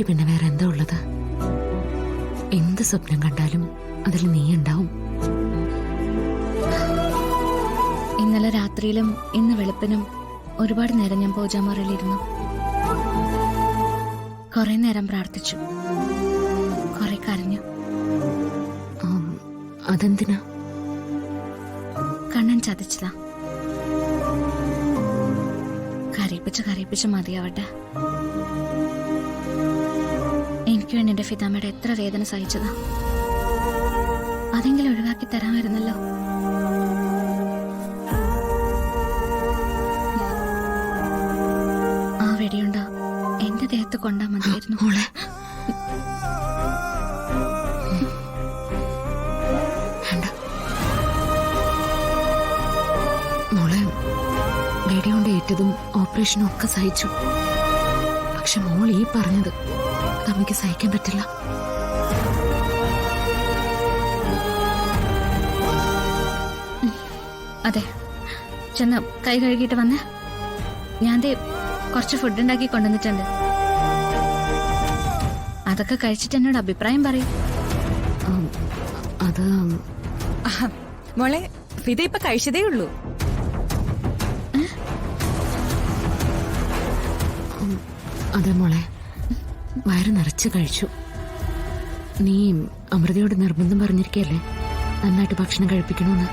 എനിക്ക് പിന്നെ വേറെ എന്താ ഉള്ളത്? എന്ത് സ്വപ്നം കണ്ടാലും അതിൽ നീ ഉണ്ടാവും. ഇന്നലെ രാത്രിയിലും ഇന്ന് വെളുപ്പിനും ഒരുപാട് നേരം ഞാൻ പൂജാമുറിയിലിരുന്നു. കുറെ നേരം പ്രാർത്ഥിച്ചു, കുറെ കരഞ്ഞു. അതെന്തിനാ? കണ്ണൻ ചതിച്ചതാ. കരയിപ്പിച്ച് മതിയാവട്ടെ. എനിക്ക് വേണ്ടി എന്റെ ഫിദാമ്മയുടെ എത്ര വേദന സഹിച്ചതാ. അതെങ്കിലും ഒഴിവാക്കി തരാമായിരുന്നല്ലോ. ആ വെടിയുണ്ട എന്റെ ദേഹത്ത് കൊണ്ടാ മതിയായിരുന്നു. മോളെ, മോളെ, വെടിയുണ്ട ഏറ്റതും ഓപ്പറേഷനും ഒക്കെ സഹിച്ചു. പക്ഷെ മോൾ ഈ പറഞ്ഞത് നമുക്ക് സഹിക്കാൻ പറ്റില്ല. അതെ, ചെന്ന് കൈ കഴുകിയിട്ട് വന്ന് ഞാൻ കുറച്ച് ഫുഡ് ഉണ്ടാക്കി കൊണ്ടുവന്നിട്ടുണ്ട്. അതൊക്കെ കഴിച്ചിട്ട് എന്നോട് അഭിപ്രായം പറയും. അത് മോളെ, ഫിദ ഇപ്പൊ കഴിച്ചതേ ഉള്ളൂ. അതെ മോളെ, വയറ് നിറച്ച് കഴിച്ചു. നീ അമൃതയോട് നിർബന്ധം പറഞ്ഞിരിക്കല്ലേ നന്നായിട്ട് ഭക്ഷണം കഴിപ്പിക്കണമെന്ന്.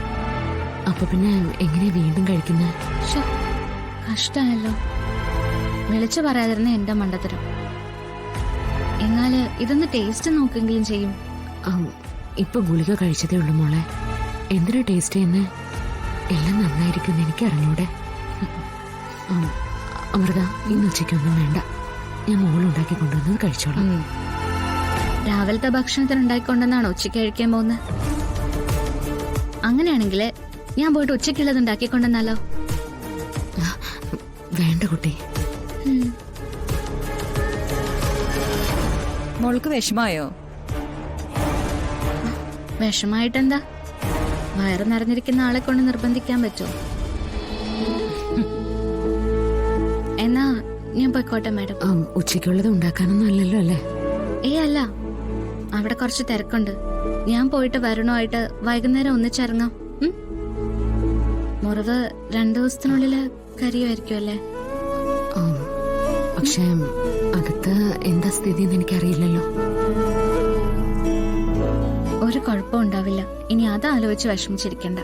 അപ്പൊ പിന്നെ എങ്ങനെയാ വീണ്ടും കഴിക്കുന്നത്? കഷ്ടമായല്ലോ. വിളിച്ചു പറയാതിരുന്ന എന്റെ മണ്ടത്തരം. എന്നാല് ഇതൊന്ന് ടേസ്റ്റ് നോക്കെങ്കിലും ചെയ്യും. ഇപ്പൊ ഗുളിക കഴിച്ചതേ ഉള്ളൂ മോളെ. എന്തിനാ ടേസ്റ്റ് ചെയ്യുന്നേ? എല്ലാം നന്നായിരിക്കും എനിക്ക് അറിഞ്ഞൂടെ. അമൃത, ഇന്ന് ഉച്ചയ്ക്കൊന്നും വേണ്ട. ഞാൻ മോളുണ്ടാക്കി കൊണ്ടുവന്നത് കഴിച്ചോളാം. രാവിലത്തെ ഭക്ഷണത്തിന് ഉണ്ടാക്കിക്കൊണ്ടെന്നാണോ ഉച്ചയ്ക്ക് കഴിക്കാൻ പോകുന്നത്? അങ്ങനെയാണെങ്കിൽ ഞാൻ പോയിട്ട് ഉച്ചയ്ക്കുള്ളത് ഉണ്ടാക്കിക്കൊണ്ടെന്നാലോ? വേണ്ട കുട്ടി. മോൾക്ക് വിഷമായോ? വിഷമായിട്ടെന്താ? വയറ് നിറഞ്ഞിരിക്കുന്ന ആളെ കൊണ്ട് നിർബന്ധിക്കാൻ പറ്റുമോ? എന്നാ ഞാൻ പോയിക്കോട്ടെ മാഡം. ഉച്ചയ്ക്കുള്ളത് ഉണ്ടാക്കാനൊന്നും അല്ലല്ലോ അല്ലേ? അല്ല, അവിടെ കുറച്ച് തിരക്കുണ്ട്. ഞാൻ പോയിട്ട് വരണമായിട്ട് വൈകുന്നേരം ഒന്നിച്ചിറങ്ങാം. മുറിവ് 2 ദിവസത്തിനുള്ളില് കരിയുമായിരിക്കും അല്ലേ? പക്ഷേ അകത്ത് എന്താ സ്ഥിതി എന്ന് എനിക്കറിയില്ലല്ലോ. ഒരു കുഴപ്പം ഉണ്ടാവില്ല. ഇനി അത് ആലോചിച്ച് വിഷമിച്ചിരിക്കണ്ട.